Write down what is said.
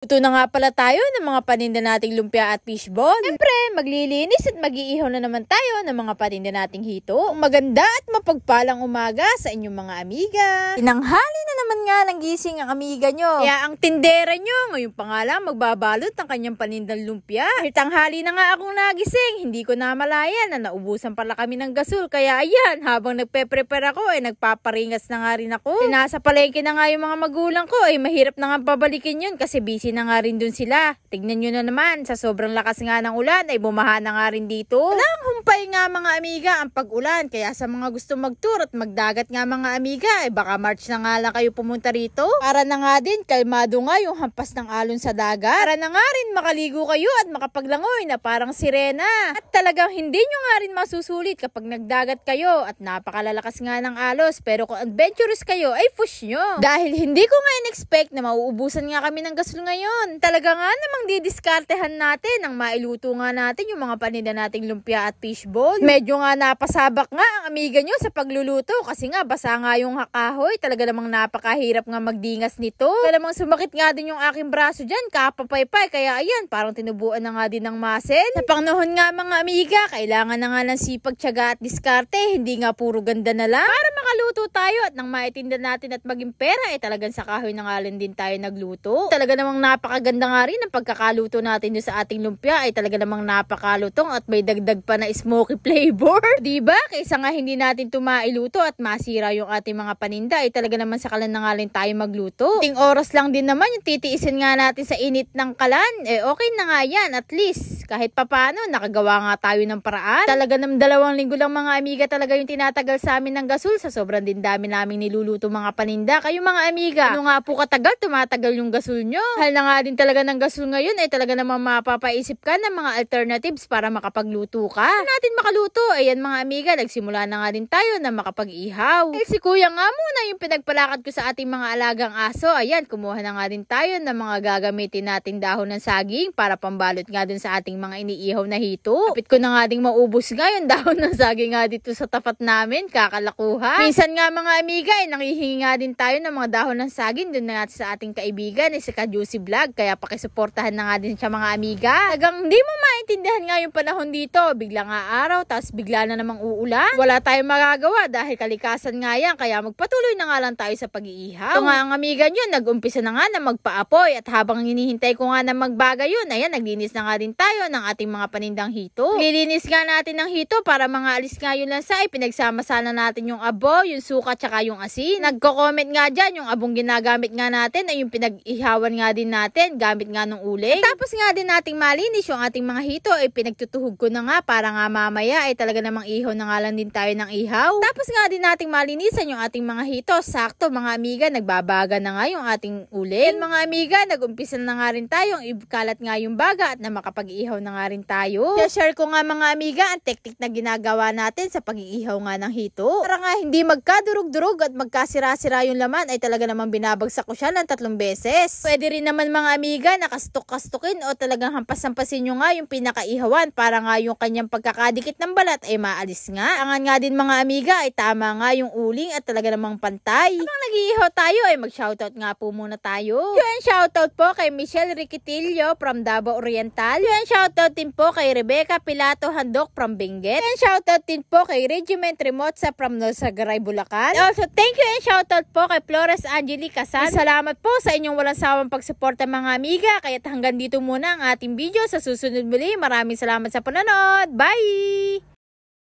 Ito na nga pala tayo ng mga paninda nating lumpia at fishball. Siyempre, maglilinis at mag-iihaw na naman tayo ng mga paninda nating hito. Maganda at mapagpalang umaga sa inyong mga amiga. Tinanghali na naman nga ng gising ang amiga nyo. Kaya ang tindera nyo, ngayon pa nga lang magbabalot ng kanyang panindang lumpia. Dahil tanghali na nga akong nagising, hindi ko namalayan na naubusan pala kami ng gasol. Kaya ayan, habang nagpe-prepare ako, nagpaparingas na nga rin ako. Nasa palengke na nga yung mga magulang ko, mahirap na nga pabalikin yun kasi busy na nga rin dun sila. Tignan nyo na naman, sa sobrang lakas nga ng ulan ay bumaha na nga rin dito. Walang humpay nga mga amiga ang pag-ulan, kaya sa mga gusto mag-tour at magdagat nga mga amiga, baka March na nga lang kayo pumunta rito. Para na nga din, kalmado nga yung hampas ng alon sa dagat. Para na nga rin makaligo kayo at makapaglangoy na parang sirena. At talagang hindi nyo nga rin masusulit kapag nagdagat kayo at napakalalakas nga ng alos. Pero kung adventurous kayo ay push nyo. Dahil hindi ko nga in-expect na mauubusan nga kami ng gasol ngayon. Talaga nga namang didiskartehan natin ang mailuto nga natin yung mga paninda nating lumpia at fishball. Medyo nga napasabak nga ang amiga nyo sa pagluluto kasi nga basa nga yung hakahoy. Talaga namang napakahirap nga magdingas nito. Talaga namang sumakit nga din yung aking braso dyan, kapapaypay. Kaya ayan, parang tinubuan na nga din ng muscle. Sa panahon nga mga amiga, kailangan na nga ng sipag, tiyaga at diskarte. Hindi nga puro ganda na lang. Para makaluto tayo at nang maitinda natin at maging pera, talagang sa kahoy na nga din tayo nagluto. Talaga namang napakaganda nga rin ang pagkakaluto natin doon sa ating lumpia ay talaga namang napakalutong at may dagdag pa na smoky flavor. Diba? Kaysa nga hindi natin mailuto at masira yung ating mga paninda ay talaga naman sa kalan na nga rin tayo magluto. Ting oras lang din naman yung titiisin nga natin sa init ng kalan. Okay na nga yan at least. Kahit papano nakagawa nga tayo ng paraan. Talaga ng 2 linggo lang mga amiga talaga yung tinatagal sa amin ng gasol sa sobrang din dami naming niluluto mga paninda. Kayo mga amiga, ano nga po katagal tumatagal yung gasol nyo? Hal na nga din talaga ng gasol ngayon ay talaga namang mapapaisip ka ng mga alternatives para makapagluto ka. Kung natin makaluto, ayan mga amiga, nagsimula na nga din tayo na makapag-ihaw. Si kuya nga muna yung pinagpalakad ko sa ating mga alagang aso. Ayan, kumuha na nga din tayo ng mga gagamitin nating dahon ng saging para pambalot nga din sa ating mga iniihaw na hito. Kapit ko na nga ding maubos nga yung dahon ng saging nga dito sa tapat namin, kakalakuha. Minsan nga mga amiga, nangihingi nga din tayo ng mga dahon ng saging doon na nga sa ating kaibigan, si Ka-Juicy Vlog. Kaya pakisuportahan na nga din siya mga amiga. Tagang hindi mo maintindihan nga yung panahon dito. Bigla nga araw, tapos bigla na namang uulan. Wala tayong magagawa dahil kalikasan nga yan. Kaya magpatuloy na nga lang tayo sa pag-iihaw. Ito nga ang amiga nyo, nag-umpisa na nga na magpaapoy. At habang hinihintay ko nga na magbaga yun, ayan, naglinis na nga din tayo ng ating mga panindang hito. Lilinis nga natin ng hito para mga alis nga yun lang sa pinagsama-sana natin yung abo, yung suka, tsaka yung asin. Nagko-comment nga dyan, yung abong ginagamit nga natin ay yung pinag-ihawan nga din natin gamit nga ng uling. At tapos nga din nating malinis yung ating mga hito pinagtutuhog ko na nga para nga mamaya talaga namang ihaw na nga lang din tayo ng ihaw. Tapos nga din nating malinisan yung ating mga hito. Sakto mga amiga, nagbabaga na nga yung ating uling. Mga amiga, nag-umpisa na nga rin tayong ikalat nga yung baga at na makapag-ihaw na nga rin tayo. Kaya share ko nga mga amiga ang teknik na ginagawa natin sa pag-iihaw nga ng hito. Para nga hindi magkadurog-durog at magkasira-sira yung laman ay talaga namang binabagsak ko siya ng 3 beses. Pwede rin naman mga amiga nakastok-kastokin o talagang hampas-hampasin nyo nga yung pinakaihawan para nga yung kanyang pagkakadikit ng balat ay maalis nga. Angan nga din mga amiga ay tama nga yung uling at talaga namang pantay. Habang nag-iihaw tayo ay mag-shoutout nga po muna tayo. Yun, shoutout po kay Michelle Riquitillo from Davao Oriental. Yun, shoutout din po kay Rebecca Pilato Handok from Benguet. Yun, shoutout din po kay Regiment Remotsa from Nosagaray, Bulacan. Also, thank you and shoutout po kay Flores Angeli Casan. Salamat po sa inyong walang sawang pagsuporta mga amiga. Kaya't hanggang dito muna ang ating video. Sa susunod muli, maraming salamat sa panonood. Bye!